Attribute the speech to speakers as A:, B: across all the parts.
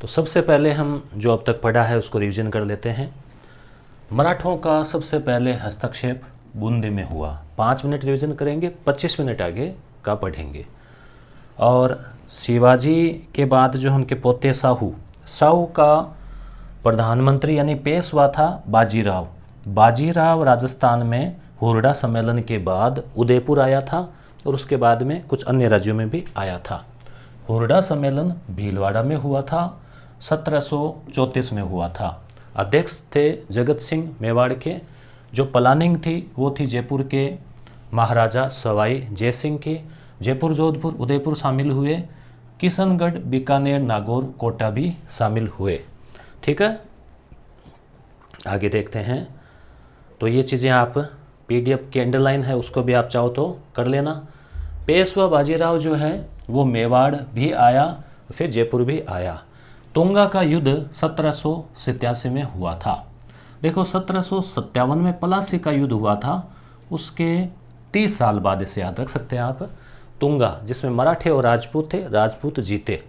A: तो सबसे पहले हम जो अब तक पढ़ा है उसको रिवीजन कर लेते हैं। मराठों का सबसे पहले हस्तक्षेप बूंदी में हुआ। 5 मिनट रिवीजन करेंगे, 25 मिनट आगे का पढ़ेंगे। और शिवाजी के बाद जो उनके पोते साहू, साहू का प्रधानमंत्री यानी पेशवा था बाजीराव। बाजीराव राजस्थान में हुरडा सम्मेलन के बाद उदयपुर आया था और उसके बाद में कुछ अन्य राज्यों में भी आया था। हुरडा सम्मेलन भीलवाड़ा में हुआ था, 1734 में हुआ था। अध्यक्ष थे जगत सिंह मेवाड़ के। जो प्लानिंग थी वो थी जयपुर के महाराजा सवाई जय सिंह की। जयपुर, जोधपुर, उदयपुर शामिल हुए। किशनगढ़, बीकानेर, नागौर, कोटा भी शामिल हुए। ठीक है, आगे देखते हैं। तो ये चीज़ें आप पीडीएफ की अंडरलाइन है उसको भी आप चाहो तो कर लेना। पेशवा बाजीराव जो है वो मेवाड़ भी आया, फिर जयपुर भी आया। तुंगा का युद्ध 1787 में हुआ था। देखो 1757 में पलासी का युद्ध हुआ था, उसके 30 साल बाद इसे याद रख सकते हैं आप। तुंगा, जिसमें मराठे और राजपूत थे, राजपूत जीते।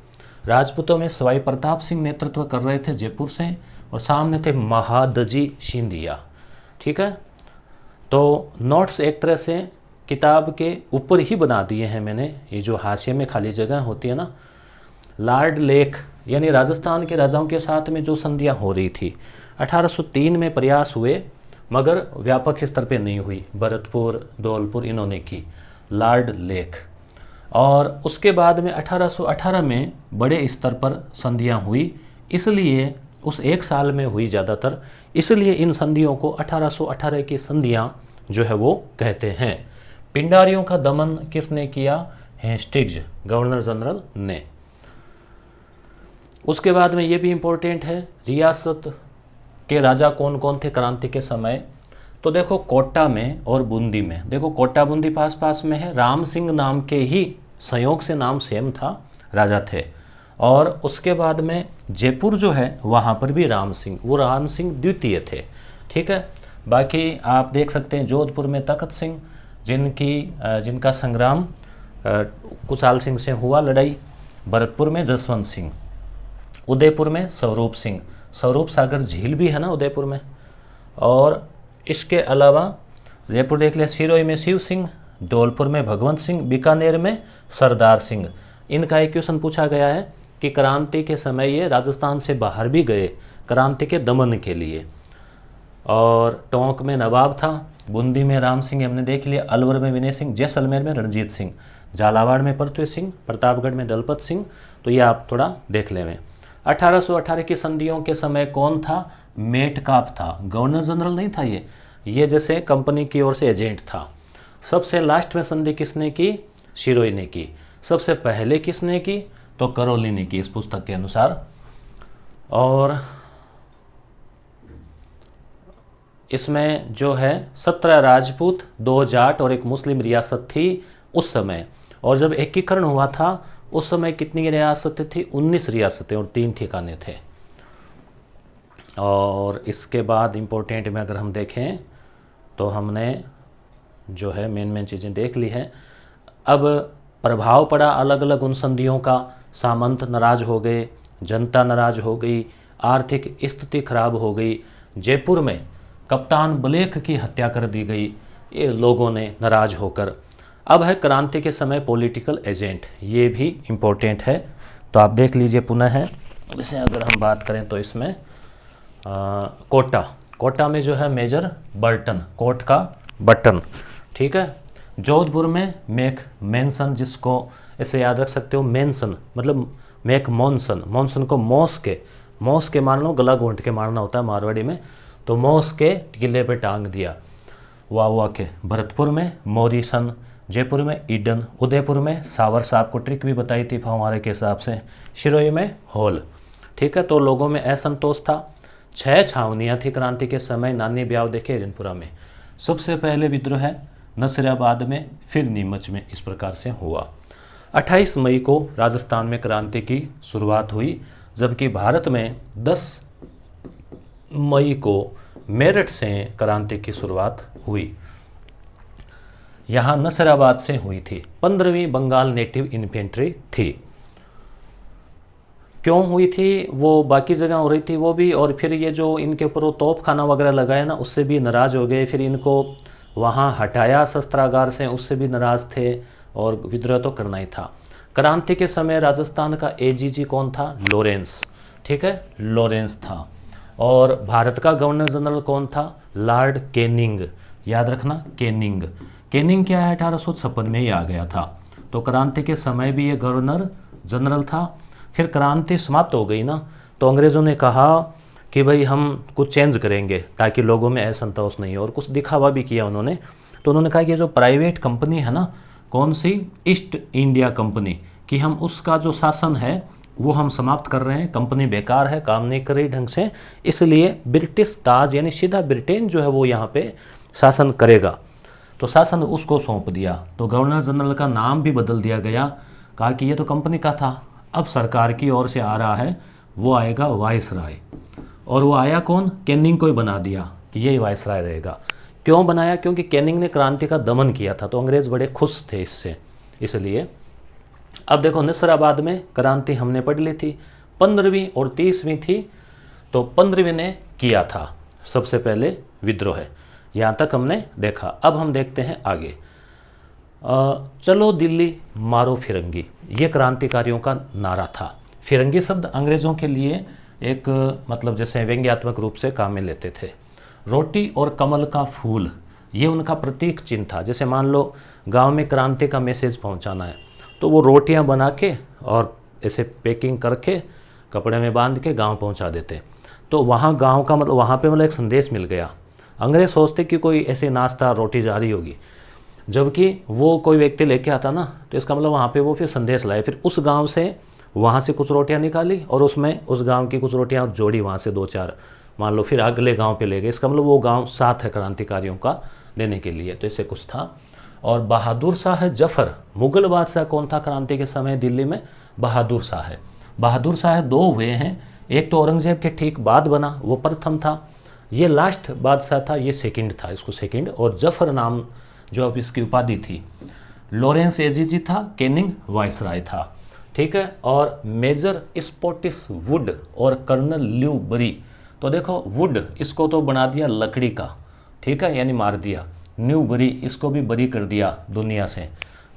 A: राजपूतों में सवाई प्रताप सिंह नेतृत्व कर रहे थे जयपुर से, और सामने थे महादजी सिंधिया। ठीक है, तो नोट्स एक तरह से किताब के ऊपर ही बना दिए हैं मैंने। ये जो हाशिए में खाली जगह होती है ना, लॉर्ड लेक यानी राजस्थान के राजाओं के साथ में जो संधियाँ हो रही थी, 1803 में प्रयास हुए मगर व्यापक स्तर पे नहीं हुई। भरतपुर, धौलपुर इन्होंने की, लॉर्ड लेक। और उसके बाद में 1818 में बड़े स्तर पर संधियाँ हुई, इसलिए उस एक साल में हुई ज़्यादातर, इसलिए इन संधियों को 1818 की संधियाँ जो है वो कहते हैं। पिंडारियों का दमन किसने किया? हेस्टिंग्स, गवर्नर जनरल ने। उसके बाद में ये भी इम्पोर्टेंट है, रियासत के राजा कौन कौन थे क्रांति के समय। तो देखो कोटा में और बूंदी में, देखो कोटा बूंदी पास पास में है। राम सिंह नाम के ही, संयोग से नाम सेम था, राजा थे। और उसके बाद में जयपुर जो है वहाँ पर भी राम सिंह, वो राम सिंह द्वितीय थे। ठीक है, बाकी आप देख सकते हैं जोधपुर में तखत सिंह, जिनका संग्राम कुशाल सिंह से हुआ लड़ाई। भरतपुर में जसवंत सिंह, उदयपुर में स्वरूप सिंह, स्वरूप सागर झील भी है ना उदयपुर में। और इसके अलावा जयपुर देख लिया, सिरोही में शिव सिंह, धौलपुर में भगवंत सिंह, बीकानेर में सरदार सिंह। इनका एक क्वेश्चन पूछा गया है कि क्रांति के समय ये राजस्थान से बाहर भी गए क्रांति के दमन के लिए। और टोंक में नवाब था, बूंदी में राम सिंह हमने देख लिया, अलवर में विनय सिंह, जैसलमेर में रणजीत सिंह, झालावाड़ में पृथ्वी सिंह, प्रतापगढ़ में दलपत सिंह। तो ये आप थोड़ा देख लें। 1818 की संधियों के समय कौन था? मेटकाप था, गवर्नर जनरल नहीं था ये जैसे कंपनी की ओर से एजेंट था। सबसे लास्ट में संधि किसने की? शिरोई ने की। सबसे पहले किसने की? तो करौली ने की, इस पुस्तक के अनुसार। और इसमें जो है 17 राजपूत, 2 जाट और एक मुस्लिम रियासत थी उस समय। और जब एकीकरण हुआ था उस समय कितनी रियासतें थी? 19 रियासतें और 3 ठिकाने थे। और इसके बाद इम्पोर्टेंट में अगर हम देखें तो हमने जो है मेन चीज़ें देख ली हैं। अब प्रभाव पड़ा अलग अलग उन संधियों का। सामंत नाराज हो गए, जनता नाराज हो गई, आर्थिक स्थिति खराब हो गई। जयपुर में कप्तान ब्लेक की हत्या कर दी गई ये लोगों ने नाराज होकर। अब है क्रांति के समय पॉलिटिकल एजेंट, ये भी इम्पोर्टेंट है, तो आप देख लीजिए पुनः है। वैसे अगर हम बात करें तो इसमें कोटा में जो है मेजर बर्टन, कोट का बटन। ठीक है, जोधपुर में मैक मेंसन, जिसको ऐसे याद रख सकते हो, मेंसन मतलब मैक मॉनसन, मॉनसन को मौस के मारना, गला घोंट के मारना होता है मारवाड़ी में, तो मौस के किले पे टांग दिया। वावा के। भरतपुर में मॉरिसन, जयपुर में ईडन, उदयपुर में सावर, साहब को ट्रिक भी बताई थी फव्वारे के हिसाब से, शिरोई में होल। ठीक है, तो लोगों में असंतोष था। 6 छावनियाँ थी क्रांति के समय। नानी ब्याव देखे हिरनपुरा में। सबसे पहले विद्रोह नसीराबाद में, फिर नीमच में, इस प्रकार से हुआ। 28 मई को राजस्थान में क्रांति की शुरुआत हुई, जबकि भारत में 10 मई को मेरठ से क्रांति की शुरुआत हुई। यहाँ नसीराबाद से हुई थी। 15वीं बंगाल नेटिव इन्फेंट्री थी। क्यों हुई थी वो बाकी जगह हो रही थी वो भी, और फिर ये जो इनके ऊपर वो तोप खाना वगैरह लगाया ना उससे भी नाराज़ हो गए, फिर इनको वहाँ हटाया शस्त्रागार से, उससे भी नाराज़ थे, और विद्रोह तो करना ही था। क्रांति के समय राजस्थान का एजीजी कौन था? लॉरेंस, ठीक है, लॉरेंस था। और भारत का गवर्नर जनरल कौन था? लॉर्ड कैनिंग, याद रखना कैनिंग। कैनिंग क्या है, 1856 में ही आ गया था। तो क्रांति के समय भी ये गवर्नर जनरल था। फिर क्रांति समाप्त हो गई ना, तो अंग्रेज़ों ने कहा कि भाई हम कुछ चेंज करेंगे ताकि लोगों में असंतोष नहीं हो, और कुछ दिखावा भी किया उन्होंने। तो उन्होंने कहा कि जो प्राइवेट कंपनी है ना, कौन सी? ईस्ट इंडिया कंपनी, कि हम उसका जो शासन है वो हम समाप्त कर रहे हैं, कंपनी बेकार है, काम नहीं कर रही ढंग से, इसलिए ब्रिटिश ताज यानी सीधा ब्रिटेन जो है वो यहाँ पे शासन करेगा। तो शासन उसको सौंप दिया। तो गवर्नर जनरल का नाम भी बदल दिया गया, कहा कि ये तो कंपनी का था, अब सरकार की ओर से आ रहा है, वो आएगा वायसराय। और वो आया कौन? कैनिंग को ही बना दिया कि ये वायसराय रहेगा। क्यों बनाया? क्योंकि कैनिंग ने क्रांति का दमन किया था, तो अंग्रेज़ बड़े खुश थे इससे, इसलिए। अब देखो नसराबाद में क्रांति हमने पढ़ ली थी, 15वीं और 30वीं थी। तो 15वीं ने किया था सबसे पहले विद्रोह, यहाँ तक हमने देखा। अब हम देखते हैं आगे। चलो दिल्ली मारो फिरंगी, ये क्रांतिकारियों का नारा था। फिरंगी शब्द अंग्रेज़ों के लिए एक मतलब जैसे व्यंग्यात्मक रूप से काम में लेते थे। रोटी और कमल का फूल, ये उनका प्रतीक चिन्ह था। जैसे मान लो गांव में क्रांति का मैसेज पहुंचाना है, तो वो रोटियां बना के और ऐसे पैकिंग करके कपड़े में बांध के गांव पहुंचा देते। तो वहाँ गांव का मतलब वहाँ पे मतलब एक संदेश मिल गया। अंग्रेज सोचते कि कोई ऐसे नाश्ता रोटी जा रही होगी, जबकि वो कोई व्यक्ति लेके आता ना, तो इसका मतलब वहाँ पे वो फिर संदेश लाए। फिर उस गांव से वहाँ से कुछ रोटियां निकाली और उसमें उस गांव की कुछ रोटियां जोड़ी, वहाँ से 2-4 मान लो, फिर अगले गांव पे ले गए। इसका मतलब वो गांव साथ है क्रांतिकारियों का देने के लिए, तो इससे कुछ था। और बहादुर शाह जफर, मुगल बादशाह कौन था क्रांति के समय दिल्ली में? बहादुर शाह है। बहादुर शाह 2 हुए हैं, एक तो औरंगजेब के ठीक बाद बना, वो प्रथम था, ये लास्ट बादशाह था, ये सेकंड था, इसको सेकंड। और जफर नाम जो अब इसकी उपाधि थी। लॉरेंस एजीजी था, कैनिंग वायसराय था, ठीक है। और मेजर स्पॉटिस वुड और कर्नल ल्यू बरी, तो देखो वुड इसको तो बना दिया लकड़ी का, ठीक है, यानी मार दिया। न्यू बरी इसको भी बरी कर दिया दुनिया से।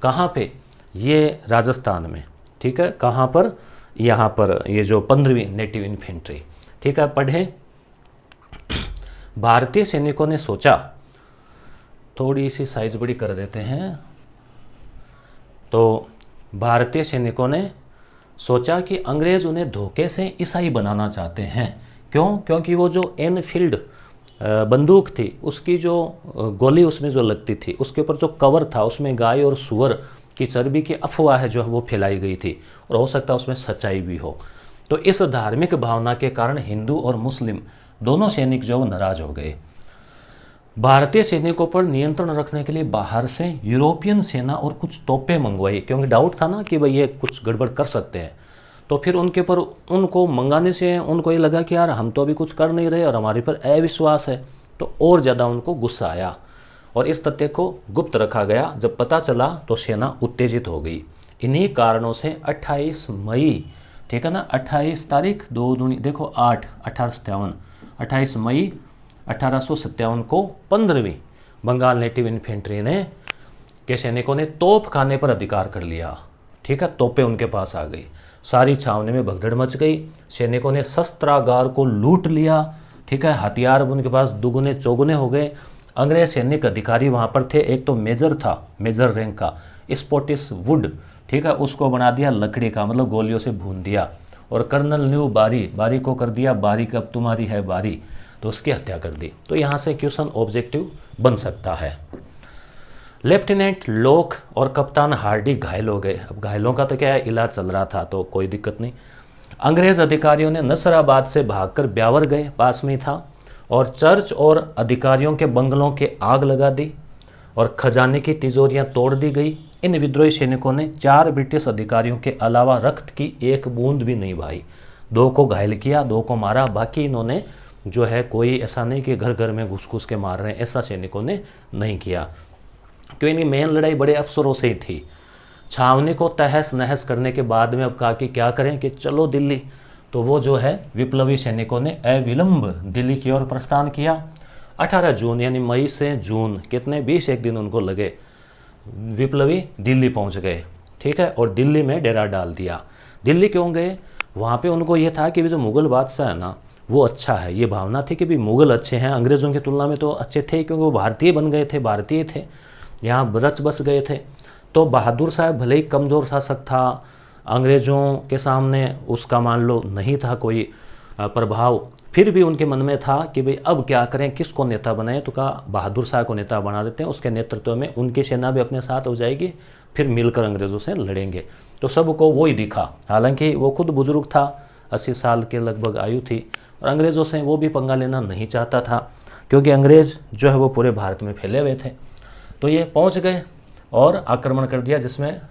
A: कहाँ पे? ये राजस्थान में, ठीक है। कहाँ पर? यहाँ पर, ये जो 15वीं नेटिव इन्फेंट्री, ठीक है। पढ़े, भारतीय सैनिकों ने सोचा, थोड़ी सी साइज बड़ी कर देते हैं। तो भारतीय सैनिकों ने सोचा कि अंग्रेज़ उन्हें धोखे से ईसाई बनाना चाहते हैं। क्यों? क्योंकि वो जो एनफील्ड बंदूक थी, उसकी जो गोली उसमें जो लगती थी, उसके ऊपर जो कवर था उसमें गाय और सूअर की चर्बी की अफवाह जो है वो फैलाई गई थी, और हो सकता है उसमें सच्चाई भी हो। तो इस धार्मिक भावना के कारण हिंदू और मुस्लिम दोनों सैनिक जो नाराज हो गए। भारतीय सैनिकों पर नियंत्रण रखने के लिए बाहर से यूरोपियन सेना और कुछ तोपें मंगवाई, क्योंकि डाउट था ना कि भाई ये कुछ गड़बड़ कर सकते हैं। तो फिर उनके पर उनको मंगाने से उनको ये लगा कि यार हम तो अभी कुछ कर नहीं रहे और हमारे पर अविश्वास है, तो और ज़्यादा उनको गुस्सा आया, और इस तथ्य को गुप्त रखा गया। जब पता चला तो सेना उत्तेजित हो गई। इन्हीं कारणों से 28 मई, ठीक है ना, 28 तारीख 2 दूनी देखो 8, 1857, 28 मई 1857 को 15वीं बंगाल नेटिव इन्फेंट्री ने के सैनिकों ने तोप खाने पर अधिकार कर लिया, ठीक है। तोपें उनके पास आ गई, सारी छावनी में भगदड़ मच गई। सैनिकों ने शस्त्रागार को लूट लिया, ठीक है। हथियार उनके पास दुगुने चौगुने हो गए। अंग्रेज सैनिक अधिकारी वहाँ पर थे, एक तो मेजर था, मेजर रैंक का, स्पॉटिस वुड, ठीक है, उसको बना दिया लकड़ी का, मतलब गोलियों से भून दिया। और कर्नल न्यू बारी, बारी को कर दिया बारी, कब तुम्हारी है बारी, तो उसकी हत्या कर दी। तो यहाँ से क्वेश्चन ऑब्जेक्टिव बन सकता है। लेफ्टिनेंट लॉक और कप्तान हार्डी घायल हो गए। अब घायलों का तो क्या है, इलाज चल रहा था तो कोई दिक्कत नहीं। अंग्रेज अधिकारियों ने नसराबाद से भागकर ब्यावर गए, पास में था, और चर्च और अधिकारियों के बंगलों के आग लगा दी और खजाने की तिजोरियां तोड़ दी गई। इन विद्रोही सैनिकों ने 4 ब्रिटिश अधिकारियों के अलावा रक्त की एक बूंद भी नहीं बहाई। 2 को घायल किया, 2 को मारा, बाकी इन्होंने जो है कोई ऐसा नहीं कि घर घर में घुस घुस के मार रहे हैं, ऐसा सैनिकों ने नहीं किया, क्योंकि इनकी मेन लड़ाई बड़े अफसरों से ही थी। छावनी को तहस नहस करने के बाद में अब कहा कि क्या करें कि चलो दिल्ली। तो वो जो है विप्लवी सैनिकों ने अविलंब दिल्ली की ओर प्रस्थान किया। 18 जून यानी मई से जून कितने 21 दिन उनको लगे, विप्लवी दिल्ली पहुंच गए। ठीक है, और दिल्ली में डेरा डाल दिया। दिल्ली क्यों गए? वहाँ पे उनको ये था कि जो मुग़ल बादशाह है ना वो अच्छा है, ये भावना थी कि भी मुग़ल अच्छे हैं, अंग्रेज़ों की तुलना में तो अच्छे थे क्योंकि वो भारतीय बन गए थे, भारतीय थे, यहाँ रच बस गए थे। तो बहादुर साहब भले ही कमज़ोर शासक था, अंग्रेज़ों के सामने उसका मान लो नहीं था कोई प्रभाव, फिर भी उनके मन में था कि भाई अब क्या करें, किसको नेता बनाएं। तो कहा बहादुर शाह को नेता बना देते हैं, उसके नेतृत्व में उनकी सेना भी अपने साथ हो जाएगी, फिर मिलकर अंग्रेज़ों से लड़ेंगे। तो सबको वो ही दिखा, हालांकि वो खुद बुजुर्ग था, 80 साल के लगभग आयु थी, और अंग्रेज़ों से वो भी पंगा लेना नहीं चाहता था क्योंकि अंग्रेज़ जो है वो पूरे भारत में फैले हुए थे। तो ये पहुंच गए और आक्रमण कर दिया, जिसमें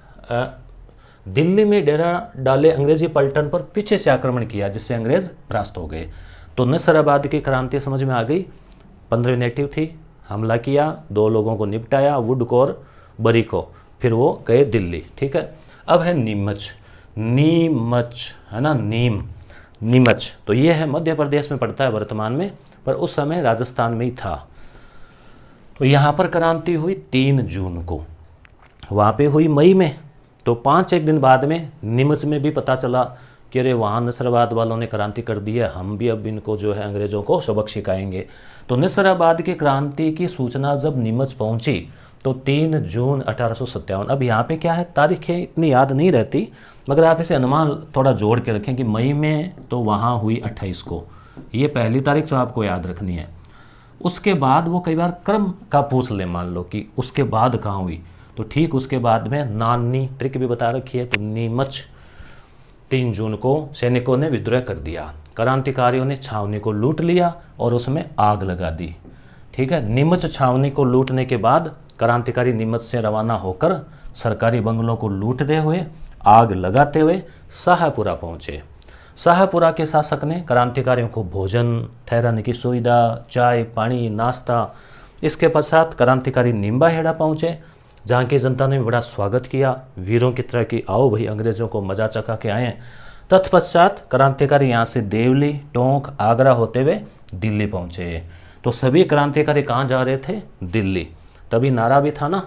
A: दिल्ली में डेरा डाले अंग्रेजी पलटन पर पीछे से आक्रमण किया, जिससे अंग्रेज़ परास्त हो गए। तो नसराबाद की क्रांति समझ में आ गई। 15 नेटिव थी, हमला किया, 2 लोगों को निपटाया, वुड को और बरी को, फिर वो गए दिल्ली। ठीक है, अब है नीमच। नीमच है ना, नीमच। तो ये है मध्य प्रदेश में पड़ता है वर्तमान में, पर उस समय राजस्थान में ही था। तो यहाँ पर क्रांति हुई 3 जून को, वहाँ पे हुई मई में। तो 5-1 दिन बाद में नीमच में भी पता चला कि अरे वहाँ नसराबाद वालों ने क्रांति कर दी है, हम भी अब इनको जो है अंग्रेज़ों को सबक सिखाएंगे। तो नसराबाद की क्रांति की सूचना जब नीमच पहुँची तो 3 जून 1857। अब यहाँ पे क्या है, तारीखें इतनी याद नहीं रहती, मगर आप इसे अनुमान थोड़ा जोड़ के रखें कि मई में तो वहाँ हुई 28 को, ये पहली तारीख तो आपको याद रखनी है। उसके बाद वो कई बार क्रम का पूछ ले, मान लो कि उसके बाद कहाँ हुई, तो ठीक उसके बाद में नानी ट्रिक भी बता रखी है। तो नीमच 3 जून को सैनिकों ने विद्रोह कर दिया, क्रांतिकारियों ने छावनी को लूट लिया और उसमें आग लगा दी। ठीक है, नीमच छावनी को लूटने के बाद क्रांतिकारी नीमच से रवाना होकर सरकारी बंगलों को लूटते हुए, आग लगाते हुए शाहपुरा पहुँचे। शाहपुरा के शासक ने क्रांतिकारियों को भोजन, ठहराने की सुविधा, चाय पानी, नाश्ता, इसके पश्चात क्रांतिकारी निम्बाहेड़ा पहुँचे, जहाँ की जनता ने बड़ा स्वागत किया, वीरों की तरह की आओ भाई अंग्रेज़ों को मजा चखा के आए। तत्पश्चात क्रांतिकारी यहाँ से देवली, टोंक, आगरा होते हुए दिल्ली पहुँचे। तो सभी क्रांतिकारी कहाँ जा रहे थे? दिल्ली। तभी नारा भी था ना।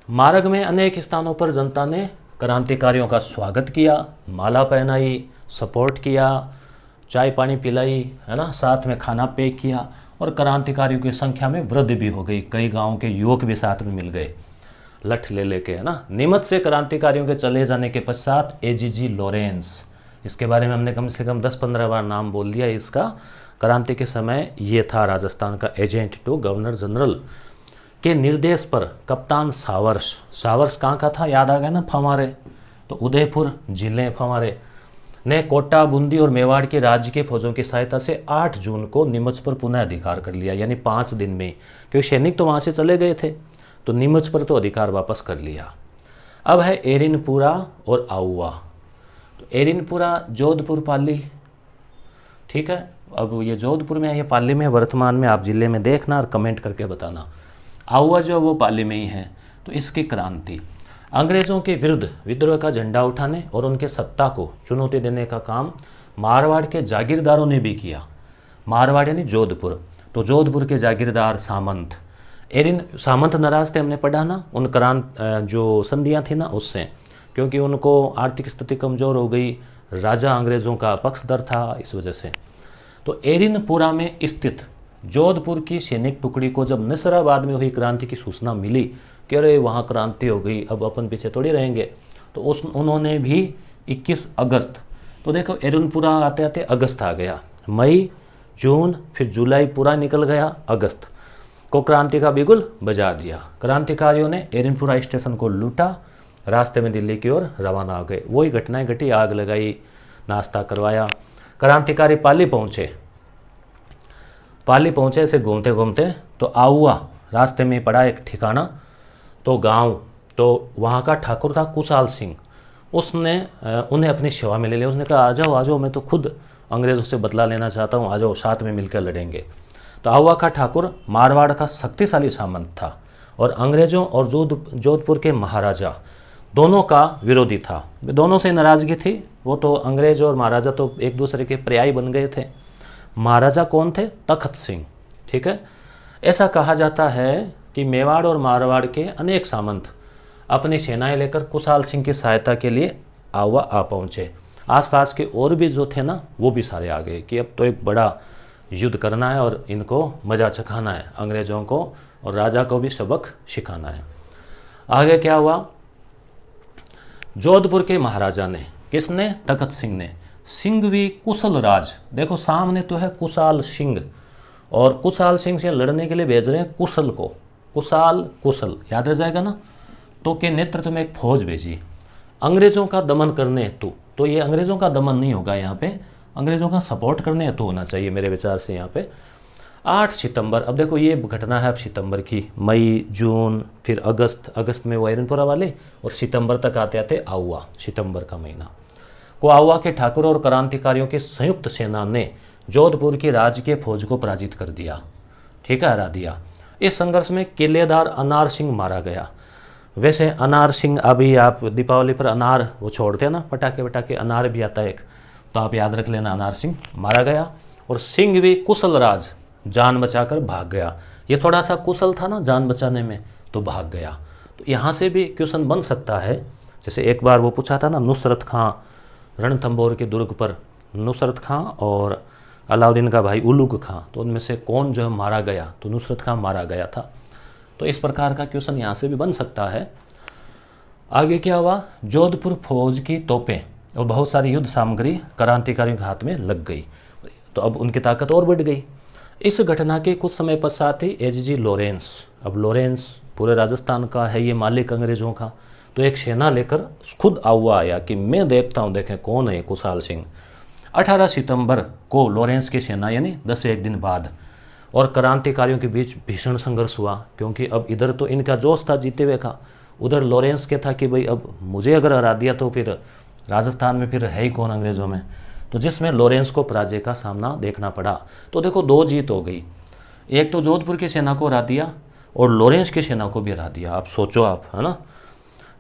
A: मार्ग में अनेक स्थानों पर जनता ने क्रांतिकारियों का स्वागत किया, माला पहनाई, सपोर्ट किया, चाय पानी पिलाई, है ना, साथ में खाना पैक किया, और क्रांतिकारियों की संख्या में वृद्धि भी हो गई। कई गांवों के युवक भी साथ में मिल गए लठ ले लेके, है ना। नीमच से क्रांतिकारियों के चले जाने के पश्चात एजीजी लॉरेंस, इसके बारे में हमने कम से कम 10-15 बार नाम बोल दिया इसका। क्रांति के समय ये था राजस्थान का एजेंट टू गवर्नर जनरल के निर्देश पर कप्तान सावर्स कहाँ का था, याद आ गया ना, फवारे। तो उदयपुर जिले फवारे ने कोटा, बूंदी और मेवाड़ की राज्य के फौजों की सहायता से 8 जून को नीमच पर पुनः अधिकार कर लिया, यानी 5 दिन में, क्योंकि सैनिक तो वहाँ से चले गए थे, तो नीमच पर तो अधिकार वापस कर लिया। अब है एरिनपुरा और आउवा। तो एरिनपुरा जोधपुर पाली, ठीक है। अब ये जोधपुर में है, ये पाली में, वर्तमान में आप जिले में देखना और कमेंट करके बताना। आउवा जो वो पाली में ही है। तो इसकी क्रांति अंग्रेज़ों के विरुद्ध विद्रोह का झंडा उठाने और उनके सत्ता को चुनौती देने का काम मारवाड़ के जागीरदारों ने भी किया। मारवाड़ यानी जोधपुर। तो जोधपुर के जागीरदार सामंत नाराज थे, हमने पढ़ा ना, उन जो संधियाँ थी ना उससे, क्योंकि उनको आर्थिक स्थिति कमज़ोर हो गई, राजा अंग्रेज़ों का पक्षधर था, इस वजह से। तो एरिनपुरा में स्थित जोधपुर की सैनिक टुकड़ी को जब नसराबाद में हुई क्रांति की सूचना मिली कि अरे वहाँ क्रांति हो गई, अब अपन पीछे थोड़ी रहेंगे, तो उन्होंने भी 21 अगस्त, तो देखो एरिनपुरा आते आते अगस्त आ गया, मई, जून, फिर जुलाई पूरा निकल गया, अगस्त को क्रांति का बिगुल बजा दिया। क्रांतिकारियों ने एरिनपुरा स्टेशन को लूटा, रास्ते में दिल्ली की ओर रवाना हो गए। वही घटनाएं घटी, आग लगाई, नाश्ता करवाया। क्रांतिकारी पाली पहुँचे ऐसे घूमते घूमते, तो आउआ रास्ते में पड़ा एक ठिकाना, तो गांव, तो वहाँ का ठाकुर था कुशाल सिंह, उसने उन्हें अपनी सेवा में ले लिया। उसने कहा आ जाओ, मैं तो खुद अंग्रेज़ों से बदला लेना चाहता हूँ, आ जाओ साथ में मिलकर लड़ेंगे। तो आउआ का ठाकुर मारवाड़ का शक्तिशाली सामंत था और अंग्रेज़ों और जोधपुर के महाराजा दोनों का विरोधी था। दोनों से नाराज़गी थी। वो तो अंग्रेज और महाराजा तो एक दूसरे के पर्याय बन गए थे। महाराजा कौन थे? तखत सिंह। ठीक है। ऐसा कहा जाता है कि मेवाड़ और मारवाड़ के अनेक सामंत अपनी सेनाएं लेकर कुशाल सिंह की सहायता के लिए आवा आ पहुँचे। आसपास के और भी जो थे ना, वो भी सारे आ गए कि अब तो एक बड़ा युद्ध करना है और इनको मजा चखाना है, अंग्रेज़ों को और राजा को भी सबक सिखाना है। आगे क्या हुआ? जोधपुर के महाराजा ने, किसने? तखत सिंह ने, सिंघवी कुशल राज, देखो सामने तो है कुशाल सिंह, और कुशाल सिंह से लड़ने के लिए भेज रहे हैं कुशल को। कुशल याद रह जाएगा ना। तो के नेतृत्व में एक फौज भेजी अंग्रेज़ों का दमन करने हेतु। तो ये अंग्रेज़ों का दमन नहीं होगा, यहाँ पे अंग्रेज़ों का सपोर्ट करने हेतु होना चाहिए मेरे विचार से। यहाँ पे 8 सितंबर, अब देखो ये घटना है अब सितंबर की, मई, जून, फिर अगस्त में वैरनपुरा वाले, और सितंबर तक आते आते आउआ, सितंबर का महीना को आउआ के ठाकुर और क्रांतिकारियों की संयुक्त सेना ने जोधपुर की राजकीय फौज को पराजित कर दिया। ठीक है, हरा दिया। इस संघर्ष में किलेदार अनार सिंह मारा गया। वैसे अनार सिंह, अभी आप दीपावली पर अनार वो छोड़ते हैं ना, पटाखे, अनार भी आता है एक, तो आप याद रख लेना, अनार सिंह मारा गया। और सिंह भी कुशल राज जान बचाकर भाग गया। ये थोड़ा सा कुशल था ना जान बचाने में, तो भाग गया। तो यहाँ से भी क्वेश्चन बन सकता है, जैसे एक बार वो पूछा था ना, नुसरत खां रणथंभौर के दुर्ग पर, नुसरत खां और अलाउद्दीन का भाई उलुग खां, तो उनमें से कौन जो है मारा गया? तो नुसरत खां मारा गया था। तो इस प्रकार का क्वेश्चन यहाँ से भी बन सकता है। आगे क्या हुआ? जोधपुर फौज की तोपें और बहुत सारी युद्ध सामग्री क्रांतिकारियों के हाथ में लग गई, तो अब उनकी ताकत और बढ़ गई। इस घटना के कुछ समय पश्चात ही एच.जी. लॉरेंस, अब लॉरेंस पूरे राजस्थान का है ये मालिक अंग्रेजों का, तो एक सेना लेकर खुद आउआ आया कि मैं देखता हूँ, देखें कौन है कुशाल सिंह। 18 सितंबर को लॉरेंस की सेना, यानी 10 से 1 दिन बाद, और क्रांतिकारियों के बीच भीषण संघर्ष हुआ, क्योंकि अब इधर तो इनका जोश था जीते हुए का, उधर लॉरेंस के था कि भाई अब मुझे अगर हरा दिया तो फिर राजस्थान में फिर है ही कौन अंग्रेज़ों में, तो जिसमें लॉरेंस को पराजय का सामना देखना पड़ा। तो देखो 2 जीत हो गई, एक तो जोधपुर की सेना को हरा दिया और लॉरेंस की सेना को भी हरा दिया। आप सोचो आप, है ना।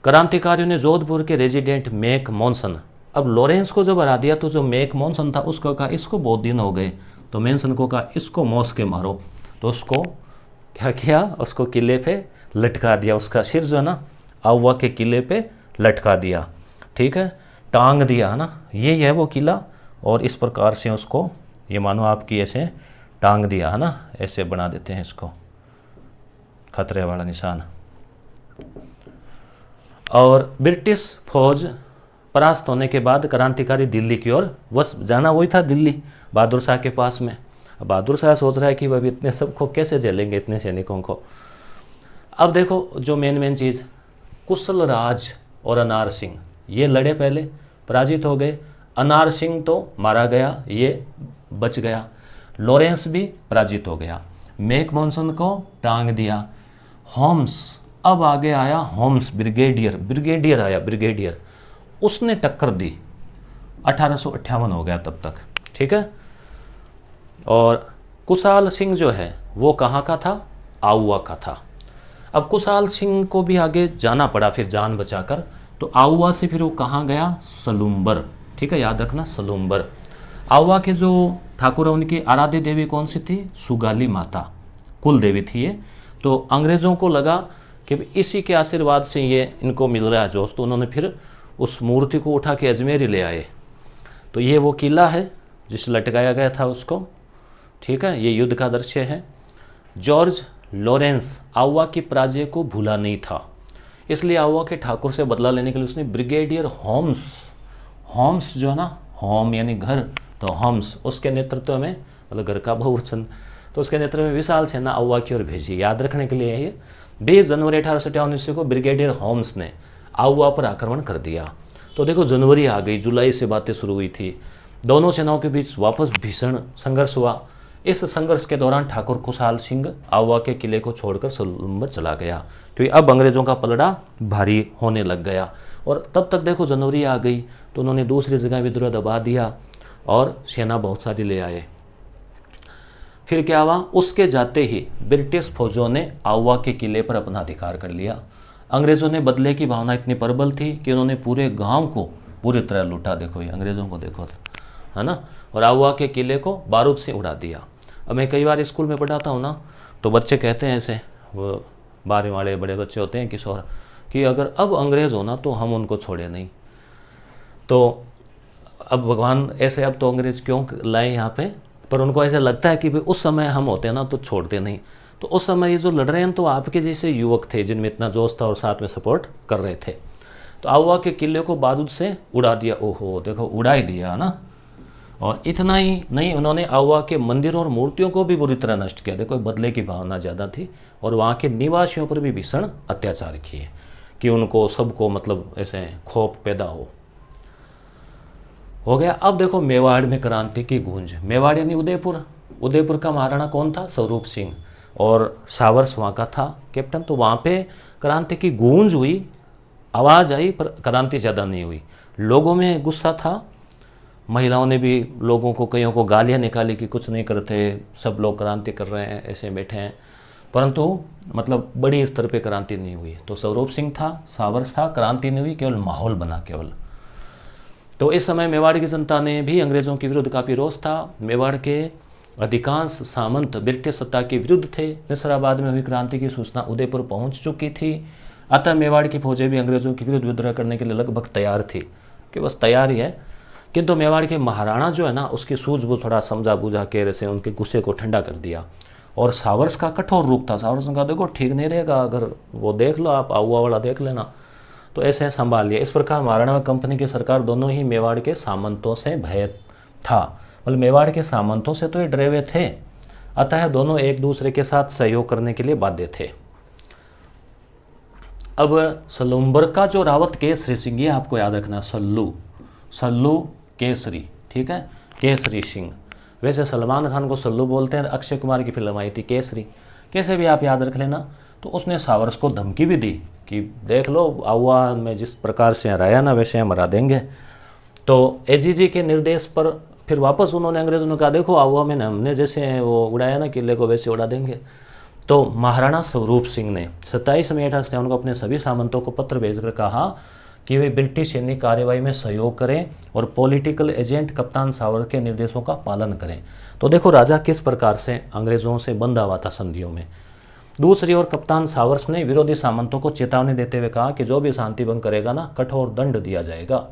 A: क्रांतिकारियों ने जोधपुर के रेजिडेंट मैक मॉनसन, अब लॉरेंस को जब हरा दिया तो जो मैक मॉनसन था उसको कहा इसको बहुत दिन हो गए, तो मेंसन को कहा इसको मौस के मारो, तो उसको क्या किया? उसको किले पे लटका दिया, उसका सिर जो है ना आउवा के किले पे लटका दिया। ठीक है, टांग दिया, है ना। ये है वो किला, और इस प्रकार से उसको, ये मानो आपकी ऐसे टांग दिया, है ना, ऐसे बना देते हैं इसको, खतरे वाला निशान। और ब्रिटिश फौज परास्त होने के बाद क्रांतिकारी दिल्ली की ओर, बस जाना वही था दिल्ली, बहादुर शाह के पास में। अब बहादुर शाह सोच रहा है कि भाई इतने सबको कैसे झेलेंगे, इतने सैनिकों को। अब देखो जो मेन चीज़, कुशल राज और अनार सिंह ये लड़े, पहले पराजित हो गए। अनार सिंह तो मारा गया, ये बच गया। लॉरेंस भी पराजित हो गया। मैक मॉनसन को टांग दिया। होम्स, अब आगे आया होम्स, ब्रिगेडियर आया, ब्रिगेडियर, उसने टक्कर दी। 1858 हो गया तब तक। ठीक है। और कुशाल सिंह जो है वो कहाँ का था? आउवा का था। अब कुशाल सिंह को भी आगे जाना पड़ा फिर जान बचाकर, तो आउवा से फिर वो कहाँ गया? सलूम्बर। ठीक है, याद रखना, सलूम्बर। आउवा के जो ठाकुर है उनकी आराध्य देवी कौन सी थी? सुगाली माता, कुल देवी थी ये। तो अंग्रेज़ों को लगा कि इसी के आशीर्वाद से ये इनको मिल रहा है जोश, तो उन्होंने फिर उस मूर्ति को उठा के अजमेर ही ले आए। तो ये वो किला है जिसे लटकाया गया था उसको। ठीक है, ये युद्ध का दृश्य है। जॉर्ज लॉरेंस आउवा की पराजय को भूला नहीं था, इसलिए आउवा के ठाकुर से बदला लेने के लिए उसने ब्रिगेडियर होम्स जो है ना, होम यानी घर, तो होम्स उसके नेतृत्व में, मतलब घर का बहुवचन, तो उसके नेतृत्व में विशाल सेना आउवा की ओर भेजी। याद रखने के लिए ये 20 जनवरी 1858 को ब्रिगेडियर होम्स ने आउवा पर आक्रमण कर दिया। तो देखो जनवरी आ गई, जुलाई से बातें शुरू हुई थी, दोनों सेनाओं के बीच वापस भीषण संघर्ष हुआ। इस संघर्ष के दौरान ठाकुर कुशाल सिंह आउवा के किले को छोड़कर सलूम्बर चला गया, क्योंकि अब अंग्रेज़ों का पलड़ा भारी होने लग गया। और तब तक देखो जनवरी आ गई, तो उन्होंने दूसरी जगह विद्रोह दबा दिया और सेना बहुत सारी ले आए। फिर क्या हुआ, उसके जाते ही ब्रिटिश फौजों ने आउवा के किले पर अपना अधिकार कर लिया। अंग्रेज़ों ने बदले की भावना इतनी प्रबल थी कि उन्होंने पूरे गांव को पूरी तरह लूटा। देखो ये अंग्रेज़ों को देखो, है ना। और आउवा के किले को बारूद से उड़ा दिया। अब मैं कई बार स्कूल में पढ़ाता हूँ ना, तो बच्चे कहते हैं ऐसे, वो 12वीं वाले बड़े बच्चे होते हैं किशोर, कि अगर अब अंग्रेज़ हो ना तो हम उनको छोड़े नहीं। तो अब भगवान ऐसे अब तो अंग्रेज़ क्यों लाए यहाँ पे, पर उनको ऐसा लगता है कि भाई उस समय हम होते ना तो छोड़ते नहीं। तो उस समय ये जो लड़ रहे हैं तो आपके जैसे युवक थे जिनमें इतना जोश था और साथ में सपोर्ट कर रहे थे। तो आउवा के किले को बारूद से उड़ा दिया। ओहो देखो, उड़ा ही दिया ना। और इतना ही नहीं, उन्होंने आउवा के मंदिरों और मूर्तियों को भी बुरी तरह नष्ट किया। देखो बदले की भावना ज़्यादा थी। और वहाँ के निवासियों पर भी भीषण अत्याचार किए कि उनको सबको मतलब ऐसे खौफ पैदा हो गया। अब देखो मेवाड़ में क्रांति की गूंज। मेवाड़ यानी उदयपुर। उदयपुर का महाराणा कौन था? स्वरूप सिंह। और सावरस वहाँ का था कैप्टन। तो वहाँ पे क्रांति की गूंज हुई, आवाज़ आई, पर क्रांति ज़्यादा नहीं हुई। लोगों में गुस्सा था। महिलाओं ने भी लोगों को, कईयों को गालियाँ निकाली कि कुछ नहीं करते, सब लोग क्रांति कर रहे हैं, ऐसे बैठे हैं। परंतु मतलब बड़ी स्तर पे क्रांति नहीं हुई। तो स्वरूप सिंह था, सावरस था, क्रांति नहीं हुई, केवल माहौल बना केवल। तो इस समय मेवाड़ की जनता ने भी अंग्रेज़ों के विरुद्ध काफ़ी रोष था। मेवाड़ के अधिकांश सामंत ब्रिटिश सत्ता के विरुद्ध थे। नसराबाद में हुई क्रांति की सूचना उदयपुर पहुंच चुकी थी। अतः मेवाड़ की फौजें भी अंग्रेज़ों के विरुद्ध विद्रोह करने के लिए लगभग तैयार थी, कि बस तैयार ही है। किंतु मेवाड़ के महाराणा जो है ना, उसकी सूझबूझ थोड़ा समझा बूझा के से उनके गुस्से को ठंडा कर दिया। और सावरस का कठोर रूप था। सावरस ने कहा देखो ठीक नहीं रहेगा, अगर वो देख लो आप, आउवा वाला देख लेना। तो ऐसे संभाल लिया। इस प्रकार महाराणा व कंपनी की सरकार दोनों ही मेवाड़ के सामंतों से भय था। मतलब मेवाड़ के सामंतों से तो ये डरे हुए थे, अतः दोनों एक दूसरे के साथ सहयोग करने के लिए बाध्य थे। अब सलूम्बर का जो रावत केसरी सिंह, ये आपको याद रखना, सल्लू केसरी, ठीक है, केसरी सिंह। वैसे सलमान खान को सल्लू बोलते हैं। अक्षय कुमार की फिल्म आई थी केसरी, कैसे भी आप याद रख लेना। तो उसने सावरस को धमकी भी दी कि देख लो आउवा में जिस प्रकार से हराया ना, वैसे हम हरा देंगे। तो एजीजी के निर्देश पर फिर वापस उन्होंने, अंग्रेज़ों ने कहा देखो आउवा में हमने जैसे वो उड़ाया ना किले को, वैसे उड़ा देंगे। तो महाराणा स्वरूप सिंह ने 27 मई 1857 को अपने सभी सामंतों को पत्र भेजकर कहा कि वे ब्रिटिश सैनिक कार्रवाई में सहयोग करें और पॉलिटिकल एजेंट कप्तान सावर के निर्देशों का पालन करें। तो देखो राजा किस प्रकार से अंग्रेज़ों से बंधा हुआ था संधियों में। दूसरी ओर कप्तान सावरस ने विरोधी सामंतों को चेतावनी देते हुए कहा कि जो भी शांति भंग करेगा ना, कठोर दंड दिया जाएगा।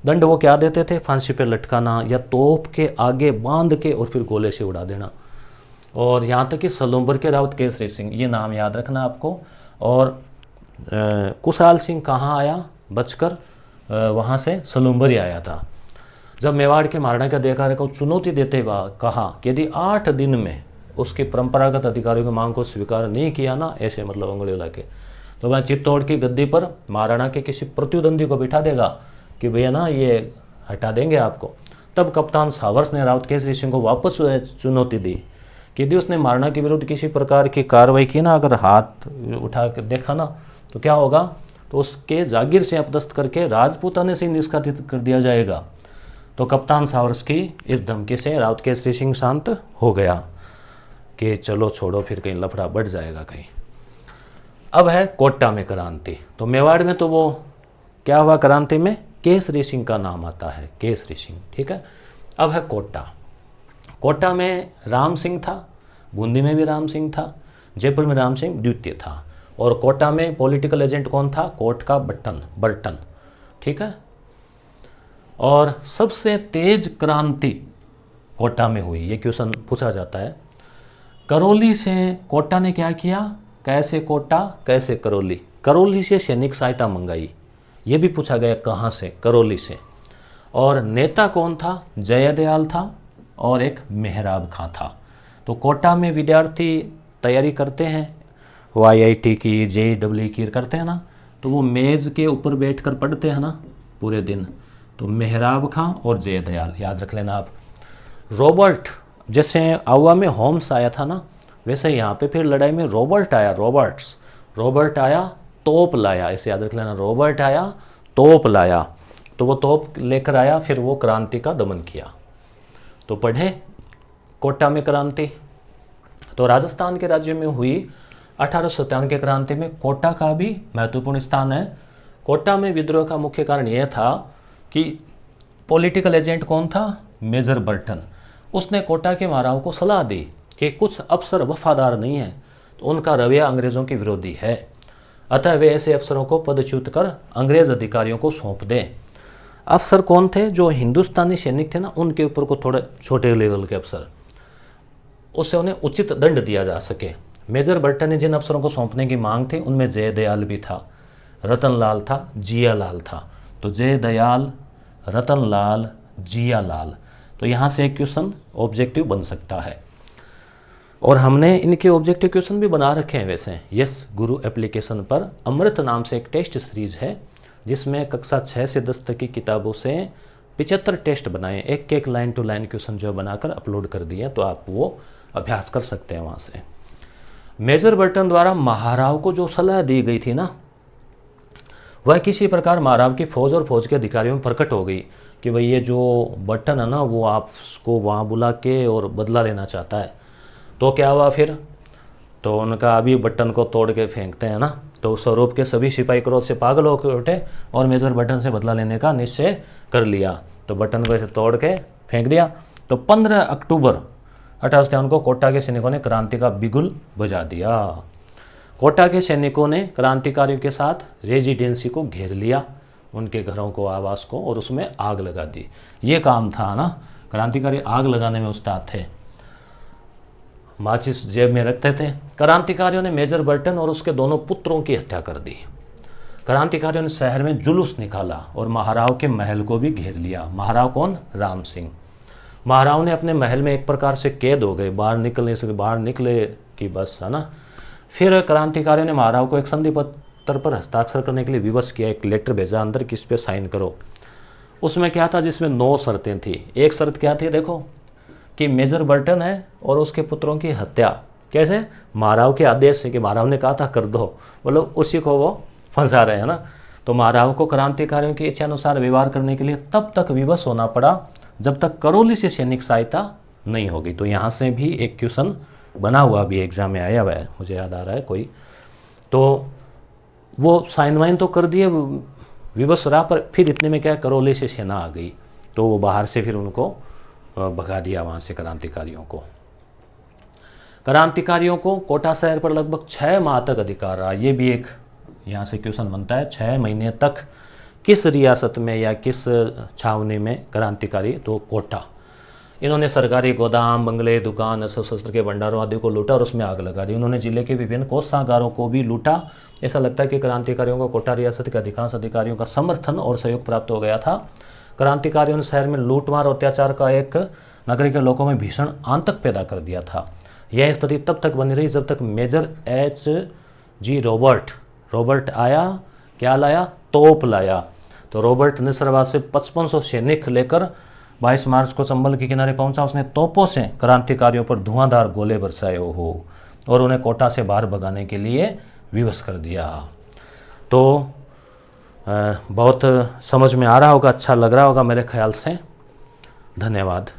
A: दंड वो क्या देते थे? फांसी पर लटकाना या तोप के आगे बांध के और फिर गोले से उड़ा देना। और यहाँ तक कि सलूम्बर के रावत केसरी सिंह, ये नाम याद रखना आपको। और कुशाल सिंह कहाँ आया बचकर? वहाँ से सलूम्बर ही आया था। जब मेवाड़ के महाराणा के अधिकारी को चुनौती देते हुए कहा कि यदि 8 दिन में उसके परंपरागत अधिकारियों की मांग को स्वीकार नहीं किया ना, ऐसे मतलब अंग्रेज लाके, तो वह चित्तौड़ की गद्दी पर महाराणा के किसी प्रतिद्वंदी को बिठा देगा कि भैया ना ये हटा देंगे आपको। तब कप्तान सावरस ने रावत केसरी सिंह को वापस चुनौती दी कि यदि उसने महाराणा के विरुद्ध किसी प्रकार की कार्रवाई की ना, अगर हाथ उठा कर देखा ना, तो क्या होगा? तो उसके जागीर से अपदस्थ करके राजपूताने से निष्कासित कर दिया जाएगा। तो कप्तान सावरस की इस धमकी से रावत केसरी सिंह शांत हो गया कि चलो छोड़ो, फिर कहीं लफड़ा बढ़ जाएगा कहीं। अब है कोटा में क्रांति। तो मेवाड़ में तो वो क्या हुआ क्रांति में? केसरी सिंह का नाम आता है, केसरी सिंह, ठीक है। अब है कोटा। कोटा में राम सिंह था, बूंदी में भी राम सिंह था, जयपुर में राम सिंह द्वितीय था। और कोटा में पॉलिटिकल एजेंट कौन था? कोट का बर्टन, ठीक है। और सबसे तेज क्रांति कोटा में हुई, ये क्वेश्चन पूछा जाता है। करौली से कोटा ने क्या किया? कैसे कोटा कैसे करौली? करौली से सैनिक सहायता मंगाई, ये भी पूछा गया कहाँ से? करौली से। और नेता कौन था? जयदयाल था और एक मेहराब खां था। तो कोटा में विद्यार्थी तैयारी करते हैं, वो IIT की, JEE की करते हैं ना, तो वो मेज़ के ऊपर बैठकर पढ़ते हैं ना पूरे दिन। तो मेहराब खां और जयदयाल याद रख लेना आप। रॉबर्ट, जैसे आउवा में होम्स आया था ना, वैसे यहाँ पे फिर लड़ाई में रॉबर्ट आया, रॉबर्ट आया, तोप लाया, ऐसे याद रख लेना। रॉबर्ट आया, तोप लाया, तो वो तोप लेकर आया, फिर वो क्रांति का दमन किया। तो पढ़े कोटा में क्रांति, तो राजस्थान के राज्य में हुई 1857 की क्रांति में कोटा का भी महत्वपूर्ण स्थान है। कोटा में विद्रोह का मुख्य कारण यह था कि पॉलिटिकल एजेंट कौन था? Major Burton. उसने कोटा के महाराव को सलाह दी कि कुछ अफसर वफादार नहीं हैं, तो उनका रवैया अंग्रेज़ों के विरोधी है, अतः वे ऐसे अफसरों को पदच्युत कर अंग्रेज अधिकारियों को सौंप दें। अफसर कौन थे? जो हिंदुस्तानी सैनिक थे ना, उनके ऊपर को थोड़े छोटे लेवल के अफसर, उससे उन्हें उचित दंड दिया जा सके। मेजर बर्टन ने जिन अफसरों को सौंपने की मांग थी उनमें जयदयाल भी था, रतनलाल था, जियालाल था। तो जयदयाल, रतनलाल, जियालाल, तो यहाँ से एक क्वेश्चन ऑब्जेक्टिव बन सकता है। और हमने इनके ऑब्जेक्टिव क्वेश्चन भी बना रखे हैं वैसे। यस गुरु एप्लीकेशन पर अमृत नाम से एक टेस्ट सीरीज है, जिसमें कक्षा 6 से 10 तक की किताबों से 75 टेस्ट बनाए, एक लाइन टू लाइन क्वेश्चन जो बनाकर अपलोड कर दिए, तो आप वो अभ्यास कर सकते हैं वहाँ से। मेजर बर्टन द्वारा महाराव को जो सलाह दी गई थी ना, वह किसी प्रकार महाराव की फौज और फौज के अधिकारियों में प्रकट हो गई कि भाई ये जो बर्टन है ना, वो आपको वहाँ बुला के और बदला लेना चाहता है। तो क्या हुआ फिर? तो उनका अभी बटन को तोड़ के फेंकते हैं ना, तो स्वरूप के सभी सिपाही क्रोध से पागल होकर उठे और मेजर बटन से बदला लेने का निश्चय कर लिया। तो बटन को ऐसे तोड़ के फेंक दिया। तो 15 अक्टूबर 1857 को कोटा के सैनिकों ने क्रांति का बिगुल बजा दिया। कोटा के सैनिकों ने क्रांतिकारियों के साथ रेजिडेंसी को घेर लिया, उनके घरों को, आवास को, और उसमें आग लगा दी। ये काम था ना, क्रांतिकारी आग लगाने में उस्ताद थे, माचिस जेब में रखते थे। क्रांतिकारियों ने मेजर बर्टन और उसके दोनों पुत्रों की हत्या कर दी। क्रांतिकारियों ने शहर में जुलूस निकाला और महाराव के महल को भी घेर लिया। महाराव कौन? राम सिंह। महाराव ने अपने महल में एक प्रकार से कैद हो गए, बाहर निकले कि बस, है ना। फिर क्रांतिकारियों ने महाराव को एक संधि पत्र पर हस्ताक्षर करने के लिए विवश किया, एक लेटर भेजा अंदर कि इस पे साइन करो। उसमें क्या था? जिसमें 9 शर्तें थी। एक शर्त क्या थी? देखो कि मेजर बर्टन है और उसके पुत्रों की हत्या कैसे? महाराव के आदेश है कि महाराव ने कहा था कर दो, मतलब उसी को वो फंसा रहे हैं ना। तो महाराव को क्रांतिकारियों की इच्छा अनुसार व्यवहार करने के लिए तब तक विवश होना पड़ा जब तक करौली से सैनिक सहायता नहीं होगी। तो यहाँ से भी एक क्वेश्चन बना हुआ भी एग्जाम में आया हुआ है, मुझे याद आ रहा है कोई। तो वो साइन वाइन तो कर दिए, विवश रहा, पर फिर इतने में क्या, करौली से सेना आ गई, तो वो बाहर से फिर उनको भगा दिया वहाँ से क्रांतिकारियों को। क्रांतिकारियों को कोटा शहर पर लगभग 6 माह तक अधिकार रहा। ये भी एक यहाँ से क्वेश्चन बनता है, 6 महीने तक किस रियासत में या किस छावनी में क्रांतिकारी? तो कोटा। इन्होंने सरकारी गोदाम, बंगले, दुकान, शस्त्र के भंडारों आदि को लूटा और उसमें आग लगा दी। उन्होंने जिले के विभिन्न कोषागारों को भी लूटा। ऐसा लगता है कि क्रांतिकारियों को कोटा रियासत के अधिकांश अधिकारियों का समर्थन और सहयोग प्राप्त हो गया था। क्रांतिकारियों ने शहर में लूटमार और अत्याचार का एक नगरी के लोगों में भीषण आतंक पैदा कर दिया था। यह स्थिति तब तक बनी रही जब तक मेजर H.G. रॉबर्ट आया। क्या लाया? तोप लाया। तो रॉबर्ट नसरवाद से 5500 सैनिक लेकर 22 मार्च को चंबल के किनारे पहुंचा। उसने तोपों से क्रांतिकारियों पर धुआंधार गोले बरसाए हो और उन्हें कोटा से बाहर भगाने के लिए विवश कर दिया। तो बहुत समझ में आ रहा होगा, अच्छा लग रहा होगा मेरे ख्याल से। धन्यवाद।